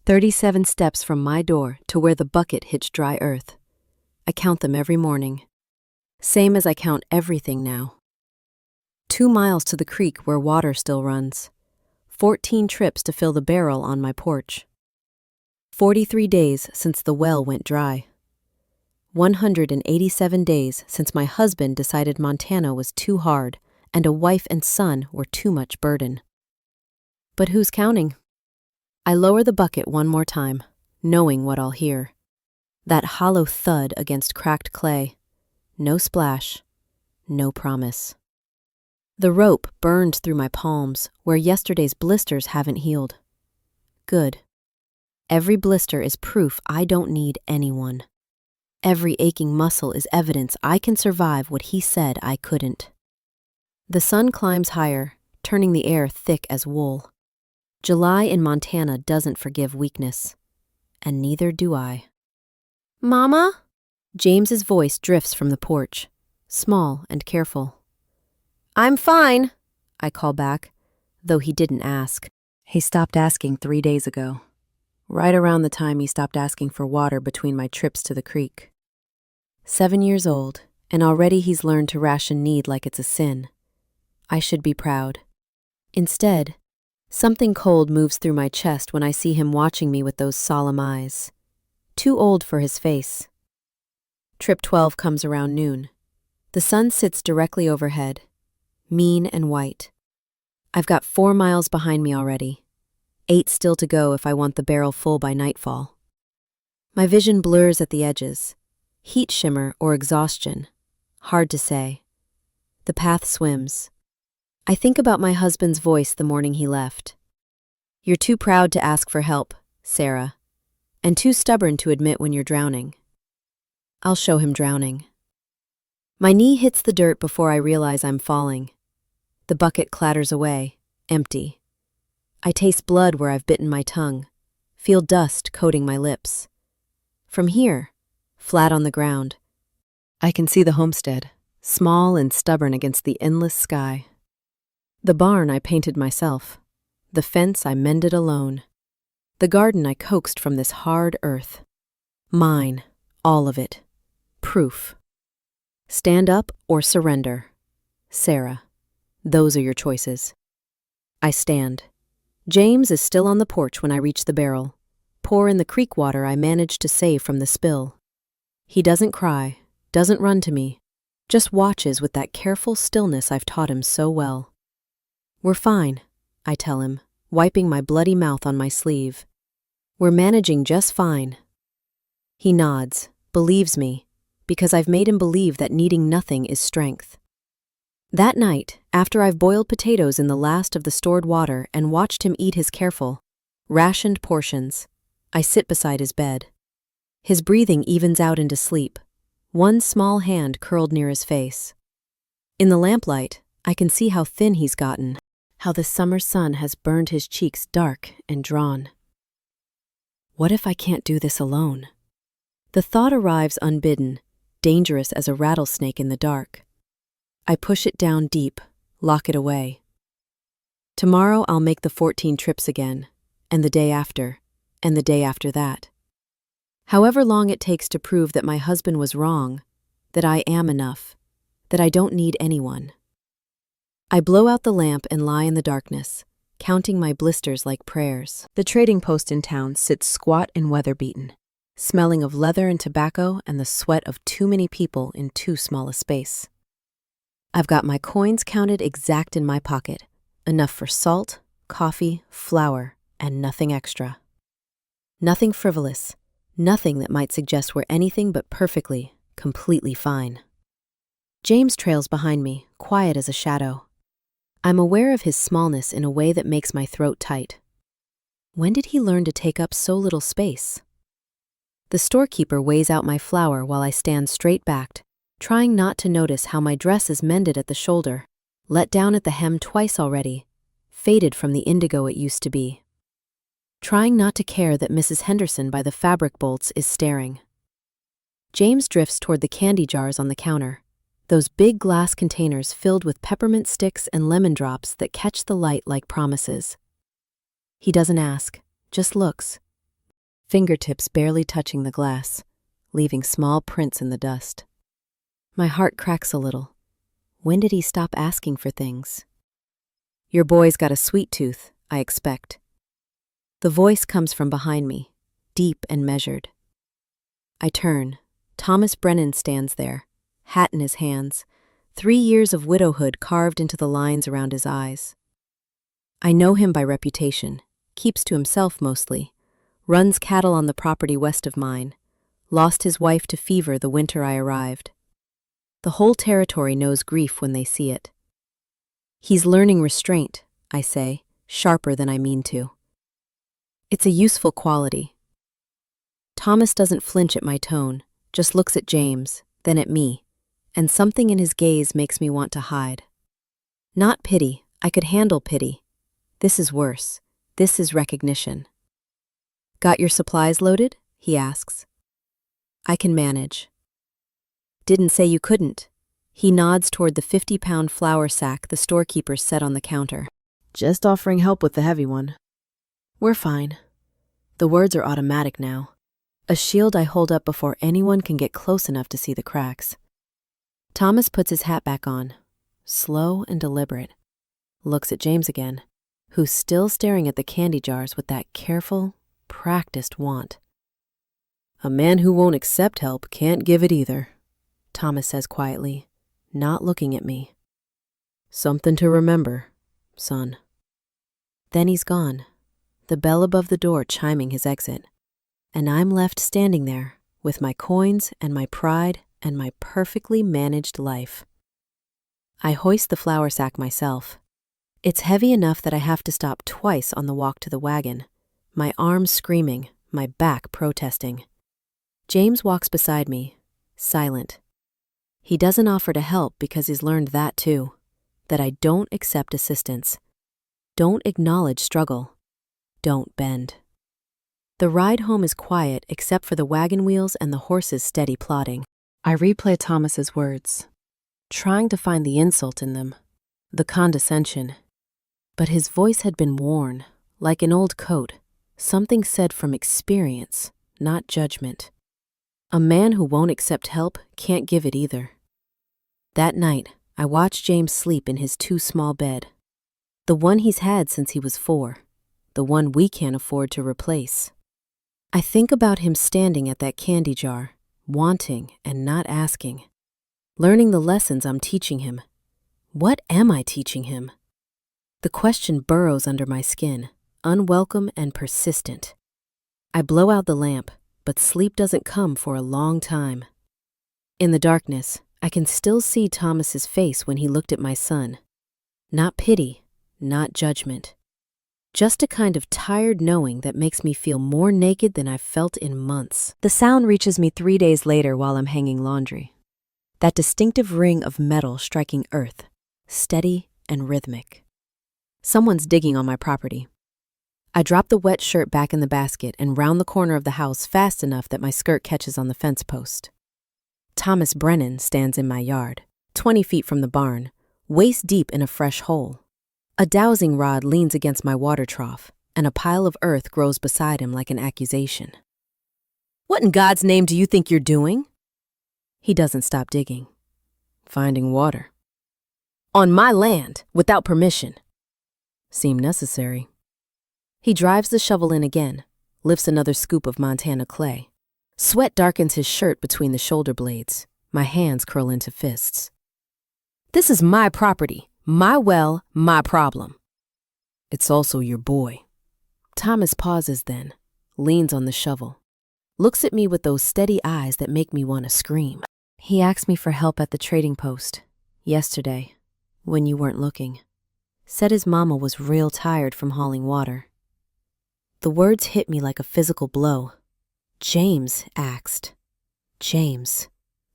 37 steps from my door to where the bucket hits dry earth. I count them every morning. Same as I count everything now. 2 miles to the creek where water still runs. 14 trips to fill the barrel on my porch. 43 days since the well went dry. 187 days since my husband decided Montana was too hard and a wife and son were too much burden. But who's counting? I lower the bucket one more time, knowing what I'll hear. That hollow thud against cracked clay. No splash, no promise. The rope burned through my palms where yesterday's blisters haven't healed. Good. Every blister is proof I don't need anyone. Every aching muscle is evidence I can survive what he said I couldn't. The sun climbs higher, turning the air thick as wool. July in Montana doesn't forgive weakness, and neither do I. Mama? James's voice drifts from the porch, small and careful. I'm fine, I call back, though he didn't ask. He stopped asking 3 days ago, right around the time he stopped asking for water between my trips to the creek. 7 years old, and already he's learned to ration need like it's a sin. I should be proud. Instead, something cold moves through my chest when I see him watching me with those solemn eyes. Too old for his face. Trip 12 comes around noon. The sun sits directly overhead, mean and white. I've got 4 miles behind me already. 8 still to go if I want the barrel full by nightfall. My vision blurs at the edges. Heat shimmer or exhaustion. Hard to say. The path swims. I think about my husband's voice the morning he left. You're too proud to ask for help, Sarah, and too stubborn to admit when you're drowning. I'll show him drowning. My knee hits the dirt before I realize I'm falling. The bucket clatters away, empty. I taste blood where I've bitten my tongue, feel dust coating my lips. From here, flat on the ground, I can see the homestead, small and stubborn against the endless sky. The barn I painted myself, the fence I mended alone, the garden I coaxed from this hard earth. Mine, all of it. Proof. Stand up or surrender. Sarah, those are your choices. I stand. James is still on the porch when I reach the barrel, pour in the creek water I managed to save from the spill. He doesn't cry, doesn't run to me, just watches with that careful stillness I've taught him so well. We're fine, I tell him, wiping my bloody mouth on my sleeve. We're managing just fine. He nods, believes me, because I've made him believe that needing nothing is strength. That night, after I've boiled potatoes in the last of the stored water and watched him eat his careful, rationed portions, I sit beside his bed. His breathing evens out into sleep, one small hand curled near his face. In the lamplight, I can see how thin he's gotten, how the summer sun has burned his cheeks dark and drawn. What if I can't do this alone? The thought arrives unbidden, dangerous as a rattlesnake in the dark. I push it down deep, lock it away. Tomorrow I'll make the 14 trips again, and the day after, and the day after that. However long it takes to prove that my husband was wrong, that I am enough, that I don't need anyone. I blow out the lamp and lie in the darkness, counting my blisters like prayers. The trading post in town sits squat and weather-beaten, smelling of leather and tobacco and the sweat of too many people in too small a space. I've got my coins counted exact in my pocket, enough for salt, coffee, flour, and nothing extra. Nothing frivolous, nothing that might suggest we're anything but perfectly, completely fine. James trails behind me, quiet as a shadow. I'm aware of his smallness in a way that makes my throat tight. When did he learn to take up so little space? The storekeeper weighs out my flour while I stand straight-backed, trying not to notice how my dress is mended at the shoulder, let down at the hem twice already, faded from the indigo it used to be. Trying not to care that Mrs. Henderson by the fabric bolts is staring. James drifts toward the candy jars on the counter, those big glass containers filled with peppermint sticks and lemon drops that catch the light like promises. He doesn't ask, just looks, fingertips barely touching the glass, leaving small prints in the dust. My heart cracks a little. When did he stop asking for things? Your boy's got a sweet tooth, I expect. The voice comes from behind me, deep and measured. I turn. Thomas Brennan stands there, hat in his hands, 3 years of widowhood carved into the lines around his eyes. I know him by reputation, keeps to himself mostly, runs cattle on the property west of mine, lost his wife to fever the winter I arrived. The whole territory knows grief when they see it. He's learning restraint, I say, sharper than I mean to. It's a useful quality. Thomas doesn't flinch at my tone, just looks at James, then at me, and something in his gaze makes me want to hide. Not pity, I could handle pity. This is worse. This is recognition. Got your supplies loaded? He asks. I can manage. Didn't say you couldn't. He nods toward the 50-pound flour sack the storekeeper set on the counter. Just offering help with the heavy one. We're fine. The words are automatic now. A shield I hold up before anyone can get close enough to see the cracks. Thomas puts his hat back on, slow and deliberate. Looks at James again, who's still staring at the candy jars with that careful, practiced want. A man who won't accept help can't give it either, Thomas says quietly, not looking at me. Something to remember, son. Then he's gone, the bell above the door chiming his exit. And I'm left standing there with my coins and my pride and my perfectly managed life. I hoist the flour sack myself. It's heavy enough that I have to stop twice on the walk to the wagon, my arms screaming, my back protesting. James walks beside me, silent. He doesn't offer to help because he's learned that too, that I don't accept assistance, don't acknowledge struggle, don't bend. The ride home is quiet except for the wagon wheels and the horses' steady plodding. I replay Thomas's words, trying to find the insult in them, the condescension. But his voice had been worn, like an old coat, something said from experience, not judgment. A man who won't accept help can't give it either. That night, I watched James sleep in his too small bed, the one he's had since he was 4, the one we can't afford to replace. I think about him standing at that candy jar, wanting and not asking, learning the lessons I'm teaching him. What am I teaching him? The question burrows under my skin, unwelcome and persistent. I blow out the lamp, but sleep doesn't come for a long time. In the darkness, I can still see Thomas's face when he looked at my son. Not pity, not judgment. Just a kind of tired knowing that makes me feel more naked than I've felt in months. The sound reaches me 3 days later while I'm hanging laundry. That distinctive ring of metal striking earth, steady and rhythmic. Someone's digging on my property. I drop the wet shirt back in the basket and round the corner of the house fast enough that my skirt catches on the fence post. Thomas Brennan stands in my yard, 20 feet from the barn, waist deep in a fresh hole. A dowsing rod leans against my water trough, and a pile of earth grows beside him like an accusation. What in God's name do you think you're doing? He doesn't stop digging. Finding water. On my land, without permission. Seemed necessary. He drives the shovel in again, lifts another scoop of Montana clay. Sweat darkens his shirt between the shoulder blades. My hands curl into fists. This is my property. My well, my problem. It's also your boy. Thomas pauses then, leans on the shovel, looks at me with those steady eyes that make me want to scream. He asked me for help at the trading post, yesterday, when you weren't looking. Said his mama was real tired from hauling water. The words hit me like a physical blow. James asked. James,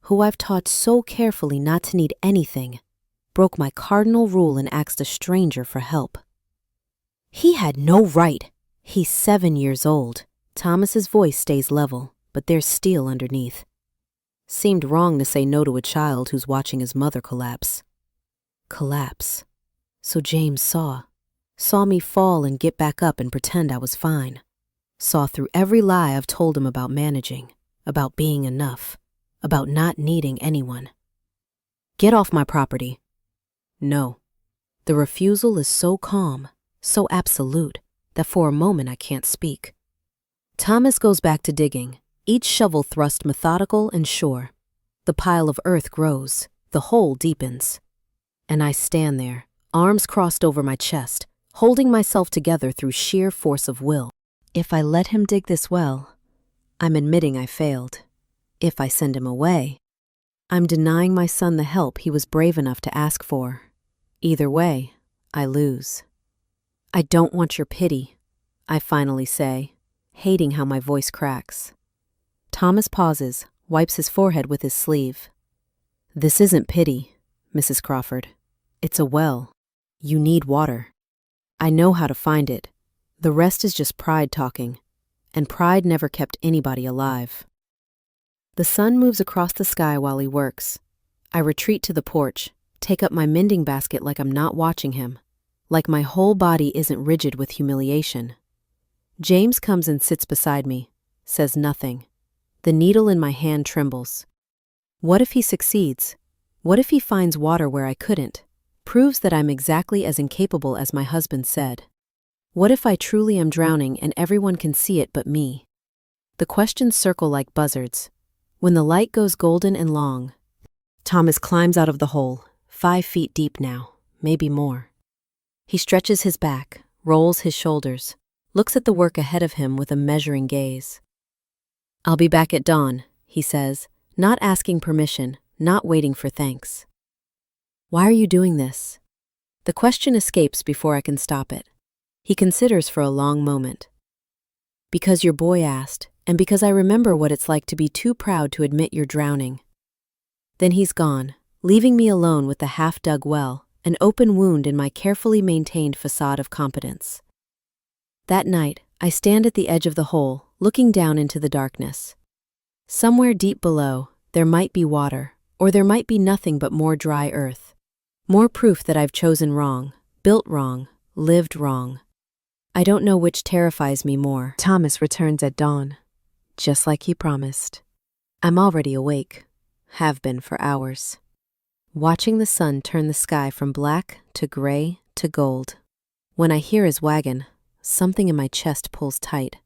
who I've taught so carefully not to need anything, broke my cardinal rule and asked a stranger for help. He had no right. He's 7 years old. Thomas's voice stays level, but there's steel underneath. Seemed wrong to say no to a child who's watching his mother collapse. Collapse. So James saw me fall and get back up and pretend I was fine. saw through every lie I've told him about managing, about being enough, about not needing anyone. Get off my property. No. The refusal is so calm, so absolute, that for a moment I can't speak. Thomas goes back to digging, each shovel thrust methodical and sure. The pile of earth grows, the hole deepens. And I stand there, arms crossed over my chest, holding myself together through sheer force of will. If I let him dig this well, I'm admitting I failed. If I send him away, I'm denying my son the help he was brave enough to ask for. Either way, I lose. I don't want your pity, I finally say, hating how my voice cracks. Thomas pauses, wipes his forehead with his sleeve. This isn't pity, Mrs. Crawford. It's a well. You need water. I know how to find it. The rest is just pride talking, and pride never kept anybody alive. The sun moves across the sky while he works. I retreat to the porch, take up my mending basket like I'm not watching him, like my whole body isn't rigid with humiliation. James comes and sits beside me, says nothing. The needle in my hand trembles. What if he succeeds? What if he finds water where I couldn't? Proves that I'm exactly as incapable as my husband said. What if I truly am drowning and everyone can see it but me? The questions circle like buzzards. When the light goes golden and long, Thomas climbs out of the hole, 5 feet deep now, maybe more. He stretches his back, rolls his shoulders, looks at the work ahead of him with a measuring gaze. I'll be back at dawn, he says, not asking permission, not waiting for thanks. Why are you doing this? The question escapes before I can stop it. He considers for a long moment. Because your boy asked, and because I remember what it's like to be too proud to admit you're drowning. Then he's gone, leaving me alone with the half-dug well, an open wound in my carefully maintained facade of competence. That night, I stand at the edge of the hole, looking down into the darkness. Somewhere deep below, there might be water, or there might be nothing but more dry earth. More proof that I've chosen wrong, built wrong, lived wrong. I don't know which terrifies me more. Thomas returns at dawn, just like he promised. I'm already awake, have been for hours, watching the sun turn the sky from black to gray to gold. When I hear his wagon, something in my chest pulls tight.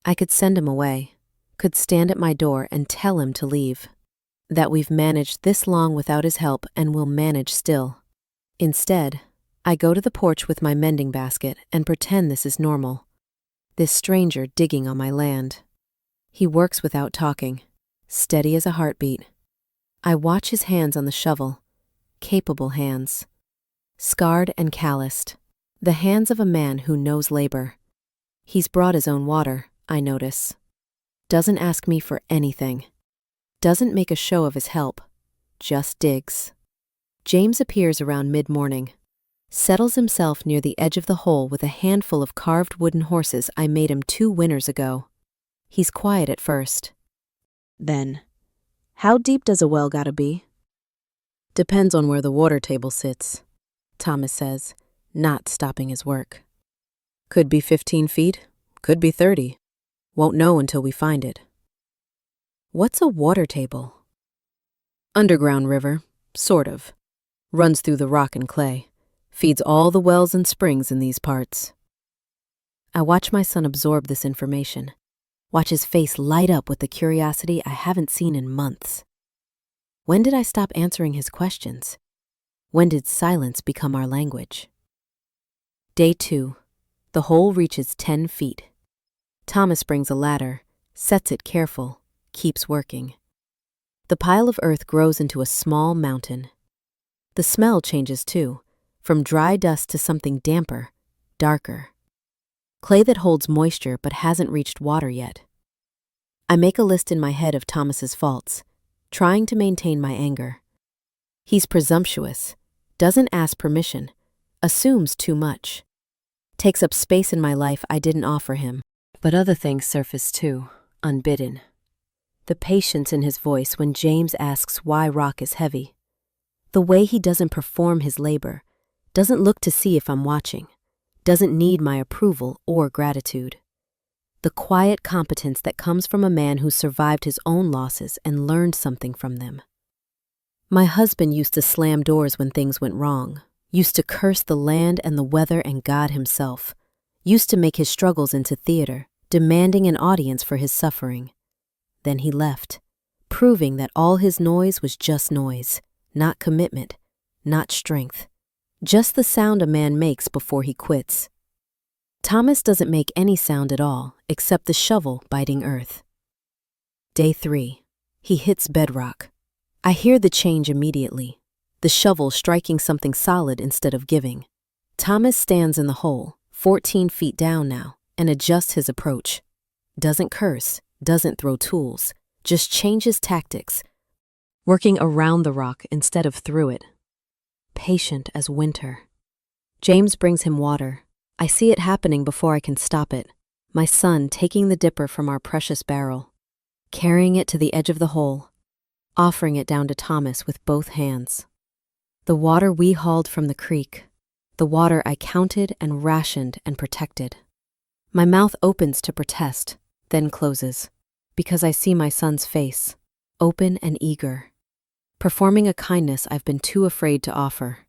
I could send him away, could stand at my door and tell him to leave. That we've managed this long without his help and will manage still. Instead, I go to the porch with my mending basket and pretend this is normal. This stranger digging on my land. He works without talking, steady as a heartbeat. I watch his hands on the shovel, capable hands. Scarred and calloused, the hands of a man who knows labor. He's brought his own water, I notice. Doesn't ask me for anything. Doesn't make a show of his help, just digs. James appears around mid-morning, settles himself near the edge of the hole with a handful of carved wooden horses I made him 2 winters ago. He's quiet at first. Then, how deep does a well gotta be? Depends on where the water table sits, Thomas says, not stopping his work. Could be 15 feet, could be 30. Won't know until we find it. What's a water table? Underground river, sort of. Runs through the rock and clay. Feeds all the wells and springs in these parts. I watch my son absorb this information. Watch his face light up with the curiosity I haven't seen in months. When did I stop answering his questions? When did silence become our language? Day 2. The hole reaches 10 feet. Thomas brings a ladder, sets it careful, keeps working. The pile of earth grows into a small mountain. The smell changes too, from dry dust to something damper, darker. Clay that holds moisture but hasn't reached water yet. I make a list in my head of Thomas's faults, trying to maintain my anger. He's presumptuous, doesn't ask permission, assumes too much. Takes up space in my life I didn't offer him. But other things surface too, unbidden. The patience in his voice when James asks why rock is heavy. The way he doesn't perform his labor, doesn't look to see if I'm watching, doesn't need my approval or gratitude. The quiet competence that comes from a man who survived his own losses and learned something from them. My husband used to slam doors when things went wrong, used to curse the land and the weather and God himself, used to make his struggles into theater, demanding an audience for his suffering. Then he left, proving that all his noise was just noise, not commitment, not strength, just the sound a man makes before he quits. Thomas doesn't make any sound at all except the shovel biting earth. Day 3. He hits bedrock. I hear the change immediately, the shovel striking something solid instead of giving. Thomas stands in the hole, 14 feet down now, and adjusts his approach. Doesn't curse, doesn't throw tools, just changes tactics, working around the rock instead of through it. Patient as winter. James brings him water. I see it happening before I can stop it. My son taking the dipper from our precious barrel, carrying it to the edge of the hole, offering it down to Thomas with both hands. The water we hauled from the creek, the water I counted and rationed and protected. My mouth opens to protest, then closes, because I see my son's face, open and eager, performing a kindness I've been too afraid to offer.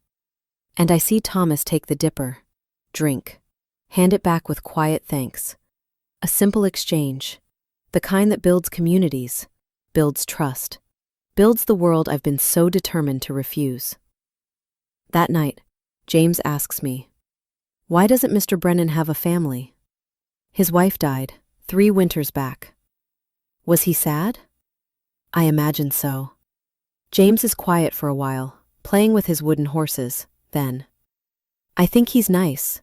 And I see Thomas take the dipper, drink, hand it back with quiet thanks. A simple exchange, the kind that builds communities, builds trust, builds the world I've been so determined to refuse. That night, James asks me, "Why doesn't Mr. Brennan have a family?" His wife died 3 winters back. Was he sad? I imagine so. James is quiet for a while, playing with his wooden horses, then. I think he's nice.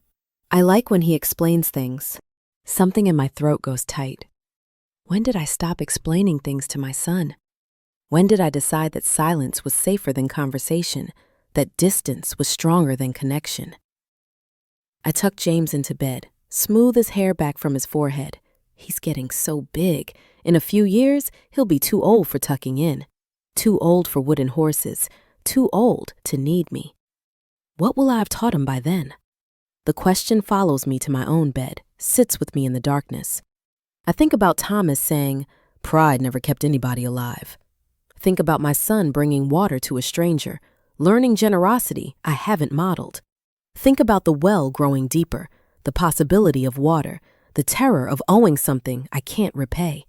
I like when he explains things. Something in my throat goes tight. When did I stop explaining things to my son? When did I decide that silence was safer than conversation, that distance was stronger than connection? I tuck James into bed, smooth his hair back from his forehead. He's getting so big. In a few years, he'll be too old for tucking in, too old for wooden horses, too old to need me. What will I have taught him by then? The question follows me to my own bed, sits with me in the darkness. I think about Thomas saying, "Pride never kept anybody alive." Think about my son bringing water to a stranger, learning generosity I haven't modeled. Think about the well growing deeper, the possibility of water, the terror of owing something I can't repay.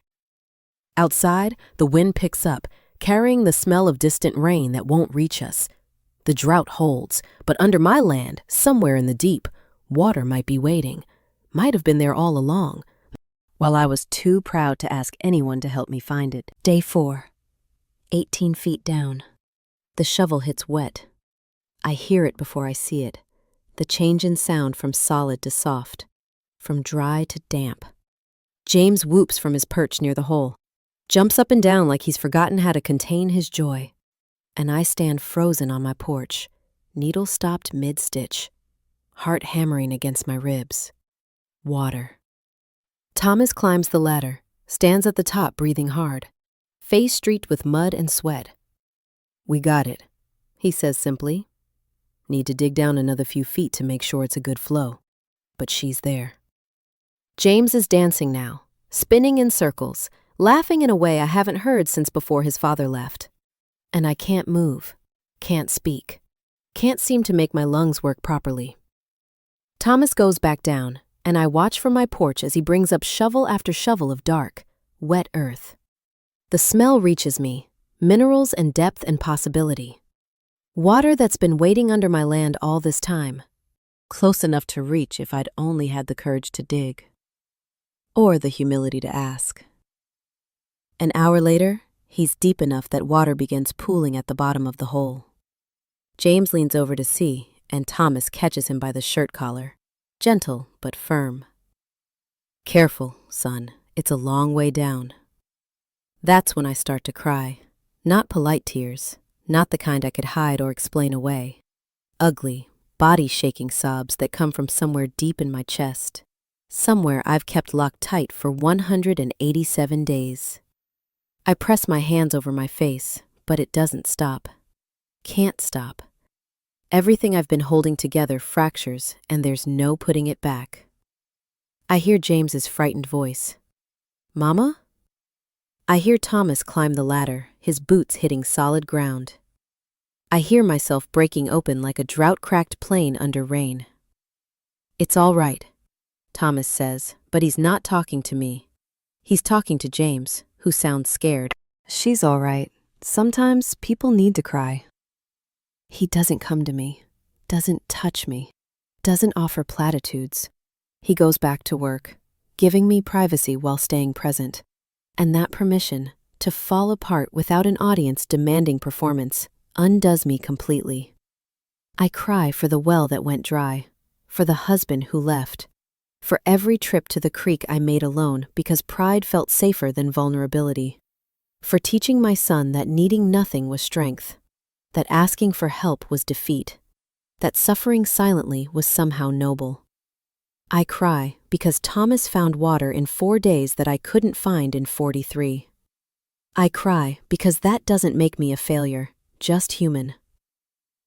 Outside, the wind picks up, carrying the smell of distant rain that won't reach us. The drought holds, but under my land, somewhere in the deep, water might be waiting, might have been there all along, while I was too proud to ask anyone to help me find it. Day 4. 18 feet down. The shovel hits wet. I hear it before I see it, the change in sound from solid to soft, from dry to damp. James whoops from his perch near the hole, jumps up and down like he's forgotten how to contain his joy. And I stand frozen on my porch, needle stopped mid-stitch, heart hammering against my ribs. Water. Thomas climbs the ladder, stands at the top breathing hard, face streaked with mud and sweat. "We got it," he says simply. "Need to dig down another few feet to make sure it's a good flow, but she's there." James is dancing now, spinning in circles, laughing in a way I haven't heard since before his father left. And I can't move, can't speak, can't seem to make my lungs work properly. Thomas goes back down, and I watch from my porch as he brings up shovel after shovel of dark, wet earth. The smell reaches me, minerals and depth and possibility. Water that's been waiting under my land all this time, close enough to reach if I'd only had the courage to dig, or the humility to ask. An hour later, he's deep enough that water begins pooling at the bottom of the hole. James leans over to see, and Thomas catches him by the shirt collar, gentle but firm. "Careful, son, it's a long way down." That's when I start to cry, not polite tears, not the kind I could hide or explain away. Ugly, body-shaking sobs that come from somewhere deep in my chest, somewhere I've kept locked tight for 187 days. I press my hands over my face, but it doesn't stop. Can't stop. Everything I've been holding together fractures, and there's no putting it back. I hear James's frightened voice. Mama? I hear Thomas climb the ladder, his boots hitting solid ground. I hear myself breaking open like a drought-cracked plane under rain. It's all right, Thomas says, but he's not talking to me. He's talking to James, who sounds scared. She's all right. Sometimes people need to cry. He doesn't come to me, doesn't touch me, doesn't offer platitudes. He goes back to work, giving me privacy while staying present. And that permission to fall apart without an audience demanding performance undoes me completely. I cry for the well that went dry, for the husband who left, for every trip to the creek I made alone because pride felt safer than vulnerability, for teaching my son that needing nothing was strength, that asking for help was defeat, that suffering silently was somehow noble. I cry because Thomas found water in 4 days that I couldn't find in 43. I cry because that doesn't make me a failure, just human.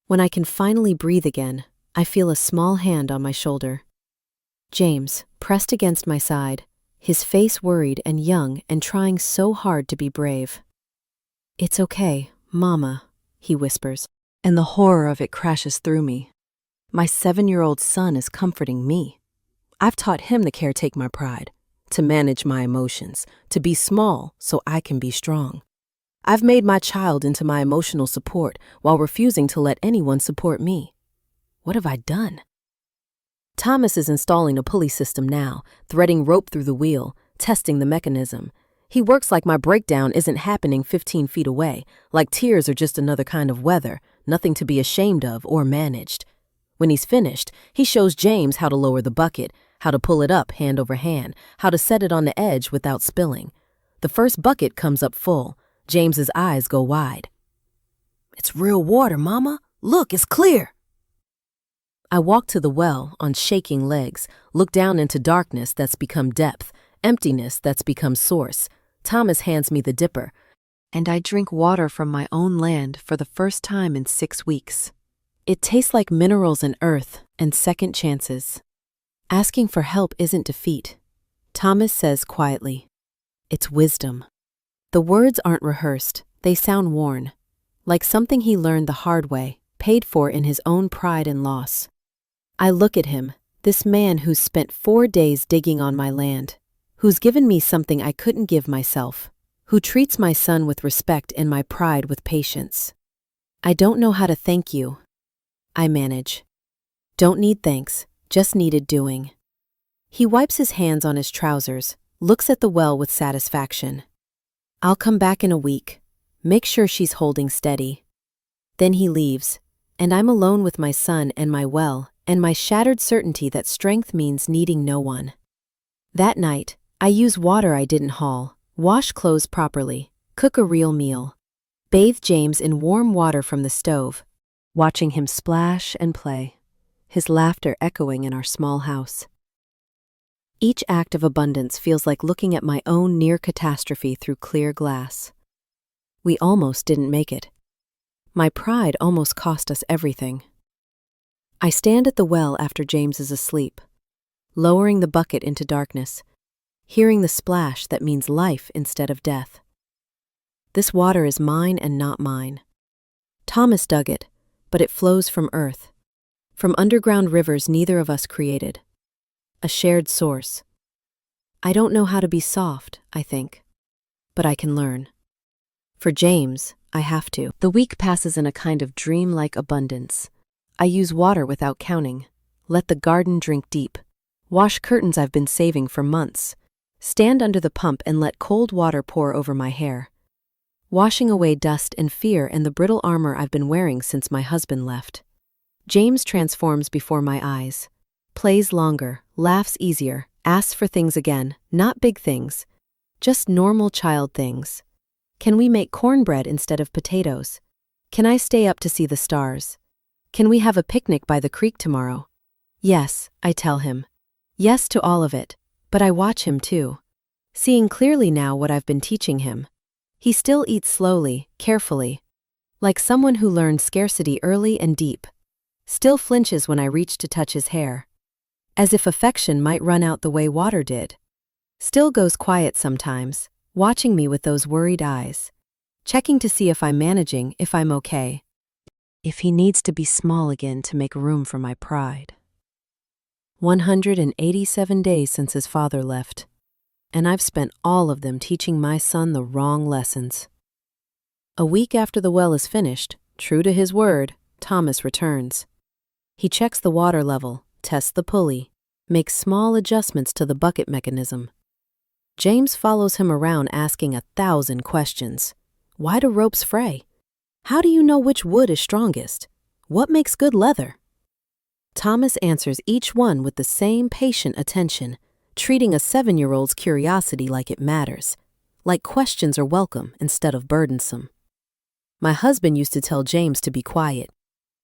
When I can finally breathe again, I feel a small hand on my shoulder. James, pressed against my side, his face worried and young and trying so hard to be brave. It's okay, Mama, he whispers, and the horror of it crashes through me. My 7-year-old son is comforting me. I've taught him to caretake my pride, to manage my emotions, to be small so I can be strong. I've made my child into my emotional support while refusing to let anyone support me. What have I done? Thomas is installing a pulley system now, threading rope through the wheel, testing the mechanism. He works like my breakdown isn't happening 15 feet away, like tears are just another kind of weather, nothing to be ashamed of or managed. When he's finished, he shows James how to lower the bucket, how to pull it up hand over hand, how to set it on the edge without spilling. The first bucket comes up full. James's eyes go wide. It's real water, Mama. Look, it's clear. I walk to the well on shaking legs, look down into darkness that's become depth, emptiness that's become source. Thomas hands me the dipper, and I drink water from my own land for the first time in 6 weeks. It tastes like minerals and earth and second chances. Asking for help isn't defeat. Thomas says quietly, it's wisdom. The words aren't rehearsed, they sound worn, like something he learned the hard way, paid for in his own pride and loss. I look at him, this man who's spent 4 days digging on my land, who's given me something I couldn't give myself, who treats my son with respect and my pride with patience. I don't know how to thank you. I manage. Don't need thanks. Just needed doing. He wipes his hands on his trousers, looks at the well with satisfaction. I'll come back in a week. Make sure she's holding steady. Then he leaves, and I'm alone with my son and my well, and my shattered certainty that strength means needing no one. That night, I use water I didn't haul, wash clothes properly, cook a real meal, bathe James in warm water from the stove, watching him splash and play, his laughter echoing in our small house. Each act of abundance feels like looking at my own near catastrophe through clear glass. We almost didn't make it. My pride almost cost us everything. I stand at the well after James is asleep, lowering the bucket into darkness, hearing the splash that means life instead of death. This water is mine and not mine. Thomas dug it, but it flows from earth, from underground rivers neither of us created. A shared source. I don't know how to be soft, I think, but I can learn. For James, I have to. The week passes in a kind of dreamlike abundance. I use water without counting, let the garden drink deep, wash curtains I've been saving for months, stand under the pump and let cold water pour over my hair, washing away dust and fear and the brittle armor I've been wearing since my husband left. James transforms before my eyes, plays longer, laughs easier, asks for things again, not big things, just normal child things. Can we make cornbread instead of potatoes? Can I stay up to see the stars? Can we have a picnic by the creek tomorrow? Yes, I tell him. Yes to all of it, but I watch him too, seeing clearly now what I've been teaching him. He still eats slowly, carefully, like someone who learned scarcity early and deep. Still flinches when I reach to touch his hair. as if affection might run out the way water did. Still goes quiet sometimes, watching me with those worried eyes, checking to see if I'm managing, if I'm okay. If he needs to be small again to make room for my pride. 187 days since his father left, and I've spent all of them teaching my son the wrong lessons. A week after the well is finished, true to his word, Thomas returns. He checks the water level, tests the pulley, makes small adjustments to the bucket mechanism. James follows him around asking 1,000 questions. Why do ropes fray? How do you know which wood is strongest? What makes good leather? Thomas answers each one with the same patient attention, treating a 7-year-old's curiosity like it matters, like questions are welcome instead of burdensome. My husband used to tell James to be quiet.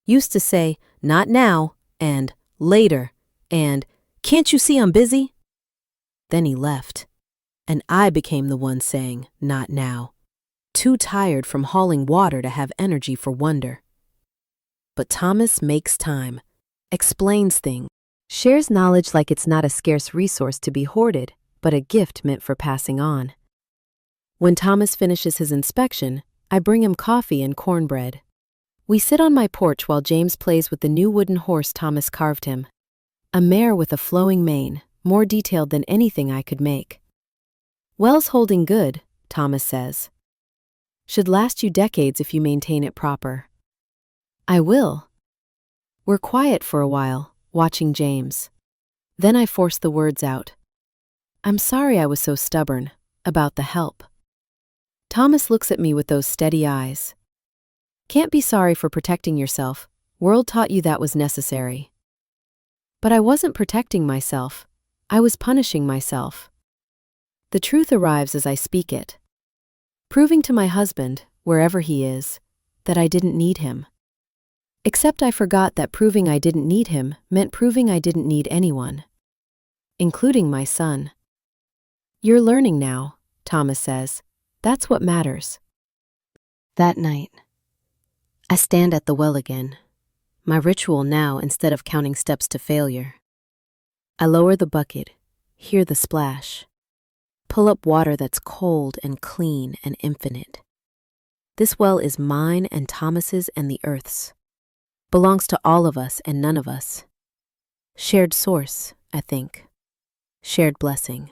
Used to say, "Not now," and "later," and "Can't you see I'm busy?" Then he left, and I became the one saying, "Not now." Too tired from hauling water to have energy for wonder. But Thomas makes time, explains things, shares knowledge like it's not a scarce resource to be hoarded, but a gift meant for passing on. When Thomas finishes his inspection, I bring him coffee and cornbread. We sit on my porch while James plays with the new wooden horse Thomas carved him. A mare with a flowing mane, more detailed than anything I could make. "Well's holding good," Thomas says. "Should last you decades if you maintain it proper." I will. We're quiet for a while, watching James. Then I force the words out. "I'm sorry I was so stubborn about the help." Thomas looks at me with those steady eyes. "Can't be sorry for protecting yourself. World taught you that was necessary." But I wasn't protecting myself. I was punishing myself. The truth arrives as I speak it. Proving to my husband, wherever he is, that I didn't need him. Except I forgot that proving I didn't need him meant proving I didn't need anyone. Including my son. "You're learning now," Thomas says. "That's what matters." That night, I stand at the well again. My ritual now instead of counting steps to failure. I lower the bucket, hear the splash. Pull up water that's cold and clean and infinite. This well is mine and Thomas's and the earth's. Belongs to all of us and none of us. Shared source, I think. Shared blessing.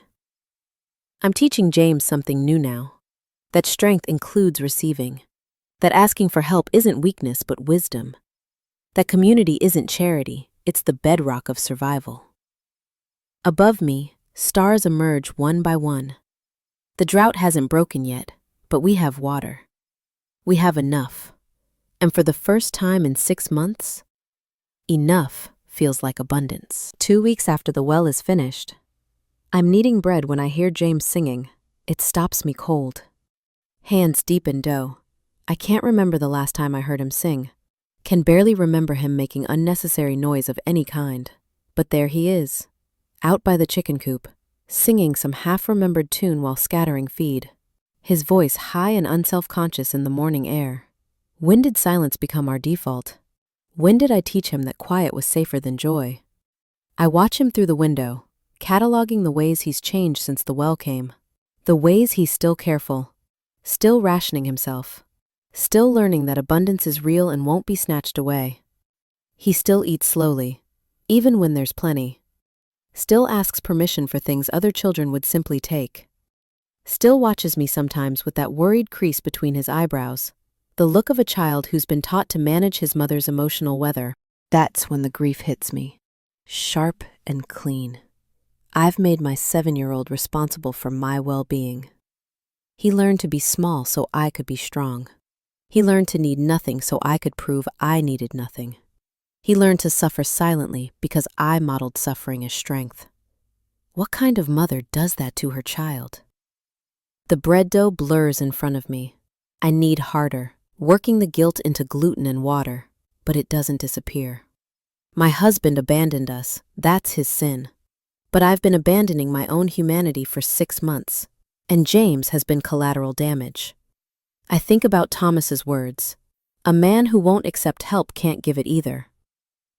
I'm teaching James something new now. That strength includes receiving. That asking for help isn't weakness but wisdom. That community isn't charity, it's the bedrock of survival. Above me, stars emerge one by one. The drought hasn't broken yet, but we have water. We have enough. And for the first time in 6 months, enough feels like abundance. 2 weeks after the well is finished, I'm kneading bread when I hear James singing. It stops me cold. Hands deep in dough. I can't remember the last time I heard him sing. Can barely remember him making unnecessary noise of any kind. But there he is, out by the chicken coop, singing some half-remembered tune while scattering feed. His voice high and unself-conscious in the morning air. When did silence become our default? When did I teach him that quiet was safer than joy? I watch him through the window, cataloging the ways he's changed since the well came. The ways he's still careful, still rationing himself, still learning that abundance is real and won't be snatched away. He still eats slowly, even when there's plenty. Still asks permission for things other children would simply take. Still watches me sometimes with that worried crease between his eyebrows, the look of a child who's been taught to manage his mother's emotional weather. That's when the grief hits me. Sharp and clean. I've made my 7-year-old responsible for my well-being. He learned to be small so I could be strong. He learned to need nothing so I could prove I needed nothing. He learned to suffer silently because I modeled suffering as strength. What kind of mother does that to her child? The bread dough blurs in front of me. I knead harder, working the guilt into gluten and water, but it doesn't disappear. My husband abandoned us, that's his sin. But I've been abandoning my own humanity for 6 months, and James has been collateral damage. I think about Thomas's words. A man who won't accept help can't give it either.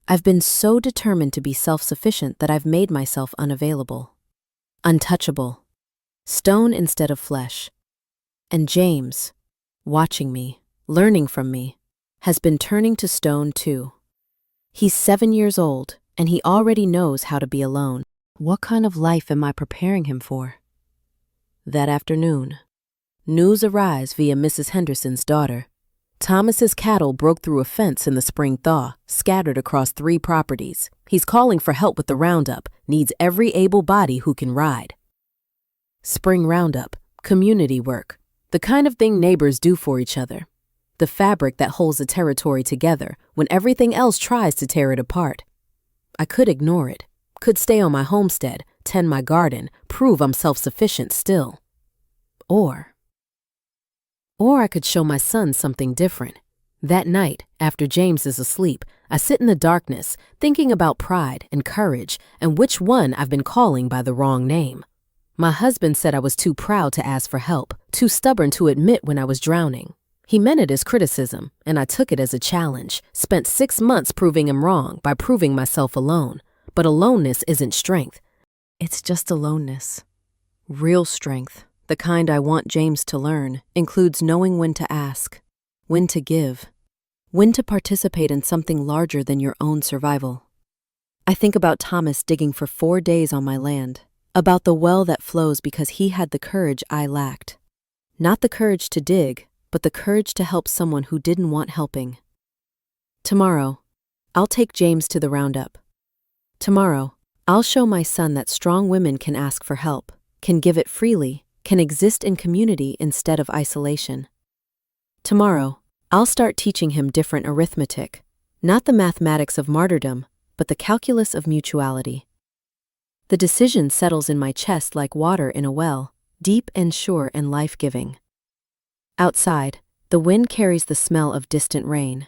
I've been so determined to be self-sufficient that I've made myself unavailable, untouchable, stone instead of flesh. And James, watching me, learning from me, has been turning to stone too. He's 7 years old, and he already knows how to be alone. What kind of life am I preparing him for? That afternoon, news arrives via Mrs. Henderson's daughter. Thomas's cattle broke through a fence in the spring thaw, scattered across 3 properties. He's calling for help with the roundup, needs every able body who can ride. Spring roundup, community work, the kind of thing neighbors do for each other. The fabric that holds a territory together when everything else tries to tear it apart. I could ignore it, could stay on my homestead, tend my garden, prove I'm self-sufficient still. Or I could show my son something different. That night, after James is asleep, I sit in the darkness, thinking about pride and courage and which one I've been calling by the wrong name. My husband said I was too proud to ask for help, too stubborn to admit when I was drowning. He meant it as criticism, and I took it as a challenge, spent 6 months proving him wrong by proving myself alone. But aloneness isn't strength. It's just aloneness. Real strength, the kind I want James to learn, includes knowing when to ask, when to give, when to participate in something larger than your own survival. I think about Thomas digging for 4 days on my land, about the well that flows because he had the courage I lacked. Not the courage to dig, but the courage to help someone who didn't want helping. Tomorrow, I'll take James to the roundup. Tomorrow, I'll show my son that strong women can ask for help, can give it freely, can exist in community instead of isolation. Tomorrow, I'll start teaching him different arithmetic, not the mathematics of martyrdom, but the calculus of mutuality. The decision settles in my chest like water in a well, deep and sure and life-giving. Outside, the wind carries the smell of distant rain.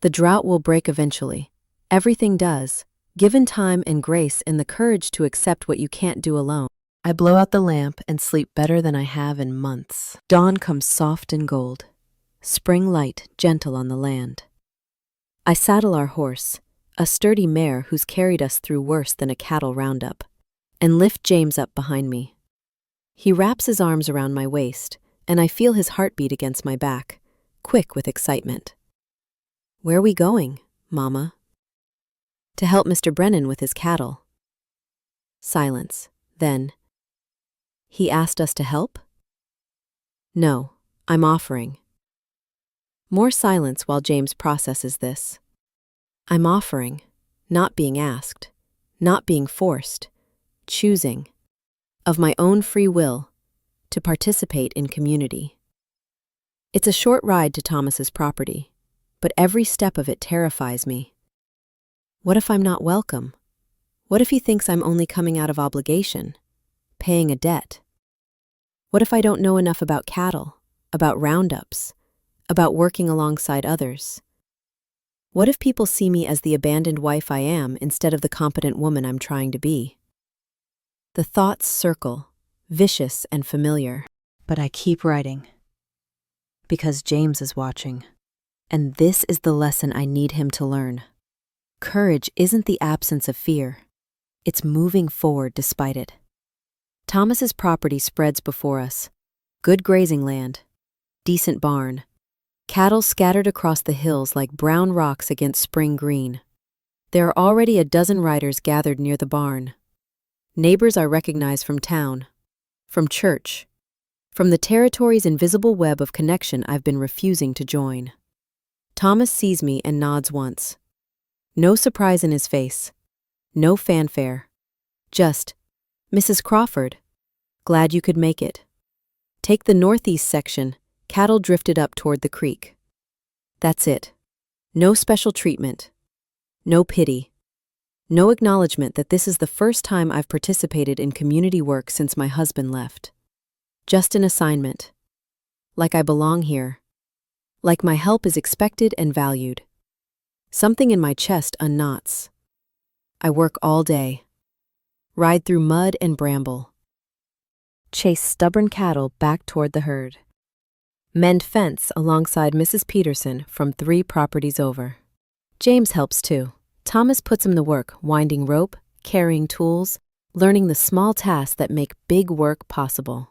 The drought will break eventually. Everything does, given time and grace and the courage to accept what you can't do alone. I blow out the lamp and sleep better than I have in months. Dawn comes soft and gold, spring light gentle on the land. I saddle our horse, a sturdy mare who's carried us through worse than a cattle roundup, and lift James up behind me. He wraps his arms around my waist, and I feel his heartbeat against my back, quick with excitement. Where are we going, Mama? To help Mr. Brennan with his cattle. Silence. Then, he asked us to help? No, I'm offering. More silence while James processes this. I'm offering, not being asked, not being forced, choosing, of my own free will, to participate in community. It's a short ride to Thomas's property, but every step of it terrifies me. What if I'm not welcome? What if he thinks I'm only coming out of obligation, paying a debt? What if I don't know enough about cattle, about roundups, about working alongside others? What if people see me as the abandoned wife I am instead of the competent woman I'm trying to be? The thoughts circle, vicious and familiar, but I keep writing. Because James is watching, and this is the lesson I need him to learn. Courage isn't the absence of fear, it's moving forward despite it. Thomas's property spreads before us. Good grazing land, decent barn, cattle scattered across the hills like brown rocks against spring green. There are already a dozen riders gathered near the barn. Neighbors I recognize from town, from church, from the territory's invisible web of connection I've been refusing to join. Thomas sees me and nods once. No surprise in his face, no fanfare, just, Mrs. Crawford, glad you could make it. Take the northeast section, cattle drifted up toward the creek. That's it. No special treatment, no pity, no acknowledgement that this is the first time I've participated in community work since my husband left. Just an assignment. Like I belong here. Like my help is expected and valued. Something in my chest unknots. I work all day. Ride through mud and bramble. Chase stubborn cattle back toward the herd. Mend fence alongside Mrs. Peterson from 3 properties over. James helps too. Thomas puts him to work, winding rope, carrying tools, learning the small tasks that make big work possible.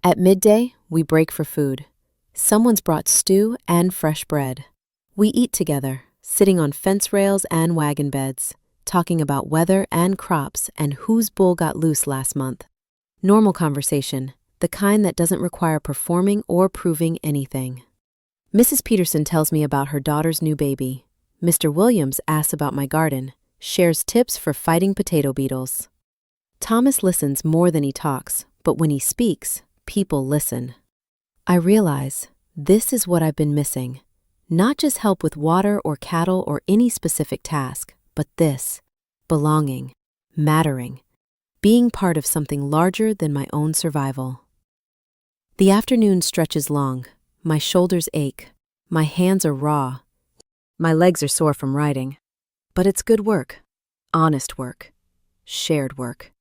At midday, we break for food. Someone's brought stew and fresh bread. We eat together, sitting on fence rails and wagon beds, talking about weather and crops and whose bull got loose last month. Normal conversation, the kind that doesn't require performing or proving anything. Mrs. Peterson tells me about her daughter's new baby. Mr. Williams asks about my garden, shares tips for fighting potato beetles. Thomas listens more than he talks, but when he speaks, people listen. I realize this is what I've been missing. Not just help with water or cattle or any specific task, but this, belonging, mattering, being part of something larger than my own survival. The afternoon stretches long. My shoulders ache. My hands are raw. My legs are sore from riding. But it's good work, honest work, shared work.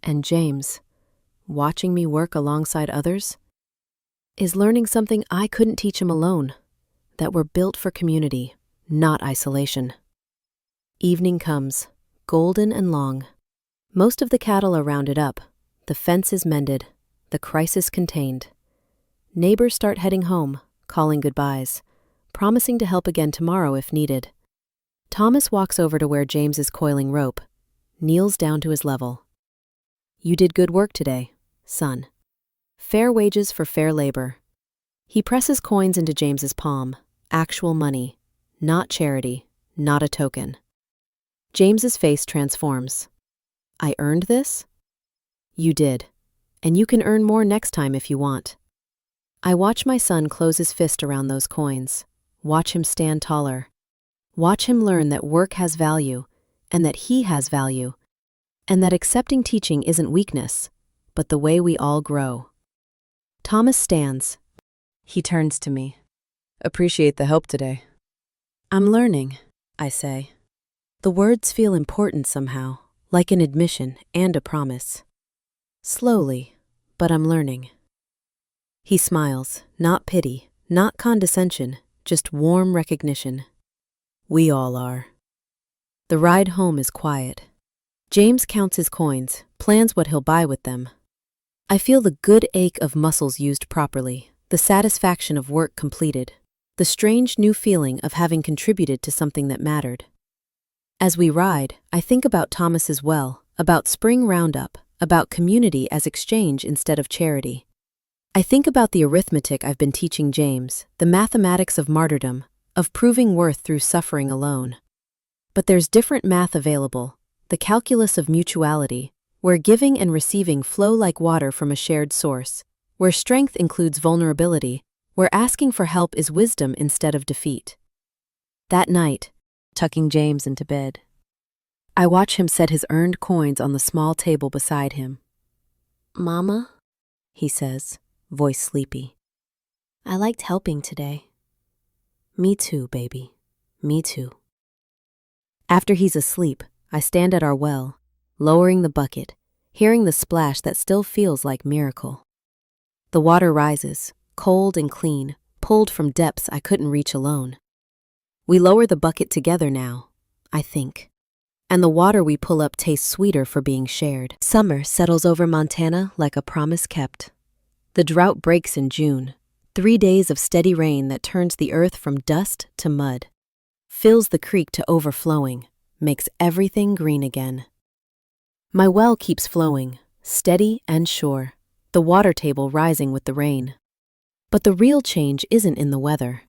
And James, watching me work alongside others, is learning something I couldn't teach him alone, that we're built for community, not isolation. Evening comes, golden and long. Most of the cattle are rounded up, the fence is mended, the crisis contained. Neighbors start heading home, calling goodbyes, promising to help again tomorrow if needed. Thomas walks over to where James is coiling rope, kneels down to his level. You did good work today, son. Fair wages for fair labor. He presses coins into James's palm, actual money, not charity, not a token. James's face transforms. I earned this? You did, and you can earn more next time if you want. I watch my son close his fist around those coins, watch him stand taller, watch him learn that work has value, and that he has value, and that accepting teaching isn't weakness, but the way we all grow. Thomas stands. He turns to me. Appreciate the help today. I'm learning, I say. The words feel important somehow, like an admission and a promise. Slowly, but I'm learning. He smiles, not pity, not condescension, just warm recognition. We all are. The ride home is quiet. James counts his coins, plans what he'll buy with them. I feel the good ache of muscles used properly, the satisfaction of work completed, the strange new feeling of having contributed to something that mattered. As we ride, I think about Thomas's well, about spring roundup, about community as exchange instead of charity. I think about the arithmetic I've been teaching James, the mathematics of martyrdom, of proving worth through suffering alone. But there's different math available, the calculus of mutuality, where giving and receiving flow like water from a shared source, where strength includes vulnerability, where asking for help is wisdom instead of defeat. That night, tucking James into bed, I watch him set his earned coins on the small table beside him. Mama, he says, voice sleepy. I liked helping today. Me too, baby. Me too. After he's asleep, I stand at our well, lowering the bucket, hearing the splash that still feels like miracle. The water rises, cold and clean, pulled from depths I couldn't reach alone. We lower the bucket together now, I think. And the water we pull up tastes sweeter for being shared. Summer settles over Montana like a promise kept. The drought breaks in June, 3 days of steady rain that turns the earth from dust to mud, fills the creek to overflowing, makes everything green again. My well keeps flowing, steady and sure, the water table rising with the rain. But the real change isn't in the weather.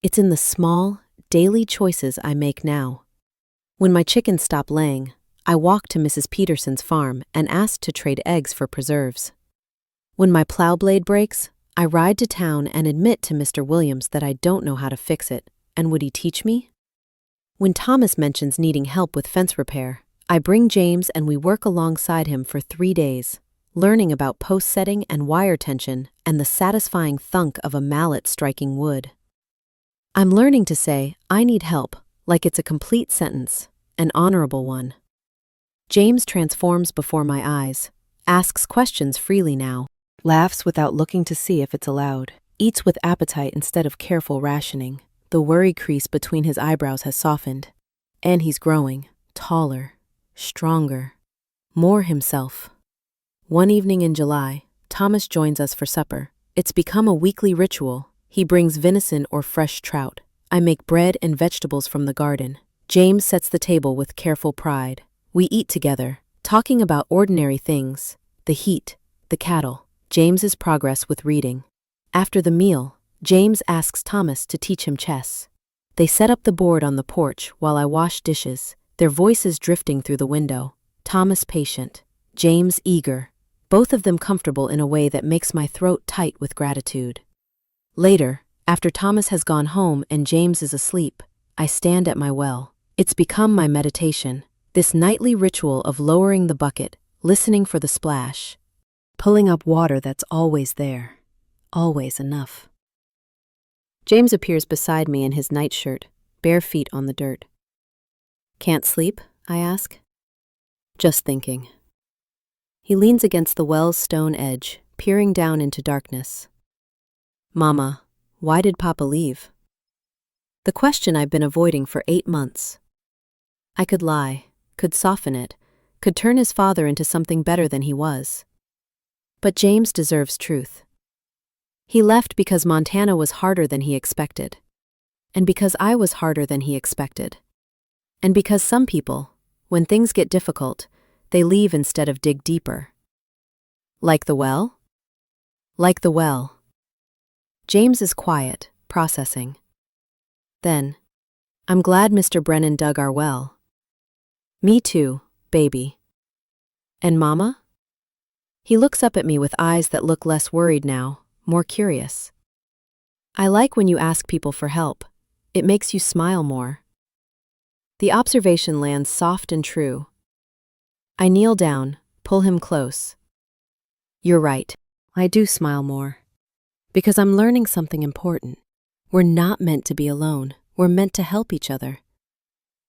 It's in the small, daily choices I make now. When my chickens stop laying, I walk to Mrs. Peterson's farm and ask to trade eggs for preserves. When my plow blade breaks, I ride to town and admit to Mr. Williams that I don't know how to fix it, and would he teach me? When Thomas mentions needing help with fence repair, I bring James and we work alongside him for 3 days, learning about post setting and wire tension and the satisfying thunk of a mallet striking wood. I'm learning to say, I need help, like it's a complete sentence, an honorable one. James transforms before my eyes, asks questions freely now, laughs without looking to see if it's allowed, eats with appetite instead of careful rationing. The worry crease between his eyebrows has softened. And he's growing, taller, stronger, more himself. One evening in July, Thomas joins us for supper. It's become a weekly ritual. He brings venison or fresh trout. I make bread and vegetables from the garden. James sets the table with careful pride. We eat together, talking about ordinary things, the heat, the cattle, James's progress with reading. After the meal, James asks Thomas to teach him chess. They set up the board on the porch while I wash dishes, their voices drifting through the window. Thomas patient, James eager, both of them comfortable in a way that makes my throat tight with gratitude. Later, after Thomas has gone home and James is asleep, I stand at my well. It's become my meditation, this nightly ritual of lowering the bucket, listening for the splash, pulling up water that's always there, always enough. James appears beside me in his nightshirt, bare feet on the dirt. "Can't sleep?" I ask. "Just thinking." He leans against the well's stone edge, peering down into darkness. "Mama, why did Papa leave?" The question I've been avoiding for 8 months. I could lie, could soften it, could turn his father into something better than he was. But James deserves truth. He left because Montana was harder than he expected. And because I was harder than he expected. And because some people, when things get difficult, they leave instead of dig deeper. Like the well? Like the well. James is quiet, processing. Then, "I'm glad Mr. Brennan dug our well." "Me too, baby." "And Mama?" He looks up at me with eyes that look less worried now, more curious. "I like when you ask people for help. It makes you smile more." The observation lands soft and true. I kneel down, pull him close. "You're right. I do smile more. Because I'm learning something important. We're not meant to be alone. We're meant to help each other."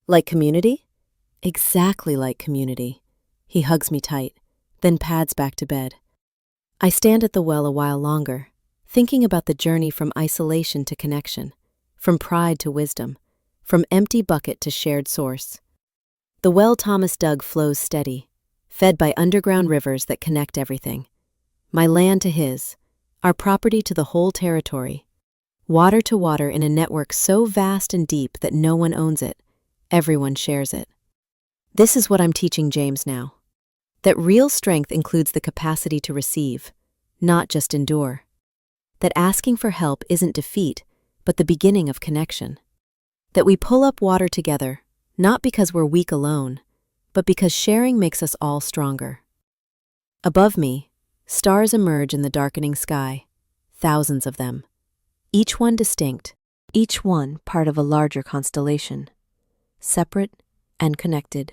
"Like community?" "Exactly like community." He hugs me tight, then pads back to bed. I stand at the well a while longer, thinking about the journey from isolation to connection, from pride to wisdom, from empty bucket to shared source. The well Thomas dug flows steady, fed by underground rivers that connect everything. My land to his, our property to the whole territory. Water to water in a network so vast and deep that no one owns it, everyone shares it. This is what I'm teaching James now. That real strength includes the capacity to receive, not just endure. That asking for help isn't defeat, but the beginning of connection. That we pull up water together, not because we're weak alone, but because sharing makes us all stronger. Above me, stars emerge in the darkening sky, thousands of them. Each one distinct, each one part of a larger constellation. Separate and connected,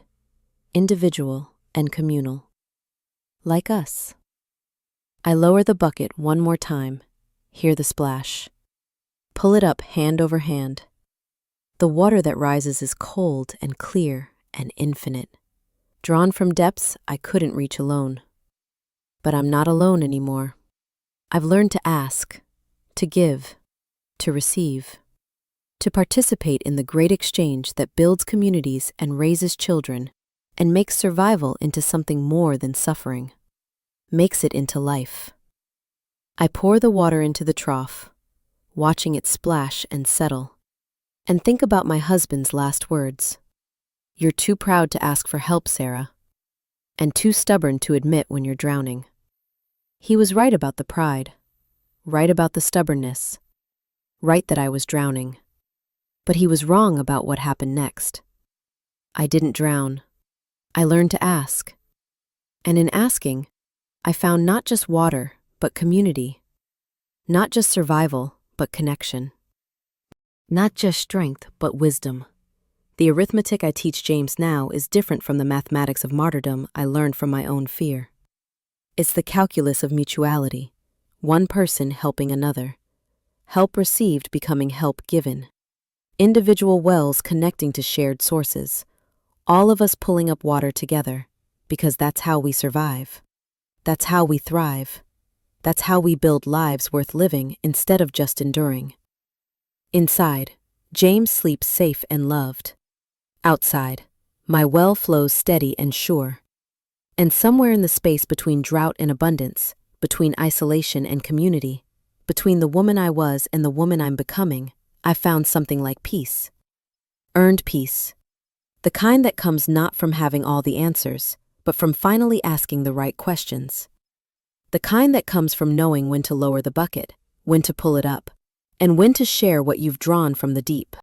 individual and communal. Like us. I lower the bucket one more time, hear the splash. Pull it up hand over hand. The water that rises is cold and clear and infinite. Drawn from depths I couldn't reach alone. But I'm not alone anymore. I've learned to ask, to give, to receive, to participate in the great exchange that builds communities and raises children and makes survival into something more than suffering, makes it into life. I pour the water into the trough, watching it splash and settle, and think about my husband's last words. "You're too proud to ask for help, Sarah, and too stubborn to admit when you're drowning." He was right about the pride, right about the stubbornness, right that I was drowning. But he was wrong about what happened next. I didn't drown. I learned to ask. And in asking, I found not just water, but community. Not just survival, but connection. Not just strength, but wisdom. The arithmetic I teach James now is different from the mathematics of martyrdom I learned from my own fear. It's the calculus of mutuality, one person helping another. Help received becoming help given. Individual wells connecting to shared sources. All of us pulling up water together, because that's how we survive. That's how we thrive. That's how we build lives worth living instead of just enduring. Inside, James sleeps safe and loved. Outside, my well flows steady and sure. And somewhere in the space between drought and abundance, between isolation and community, between the woman I was and the woman I'm becoming, I found something like peace. Earned peace. The kind that comes not from having all the answers, but from finally asking the right questions. The kind that comes from knowing when to lower the bucket, when to pull it up, and when to share what you've drawn from the deep.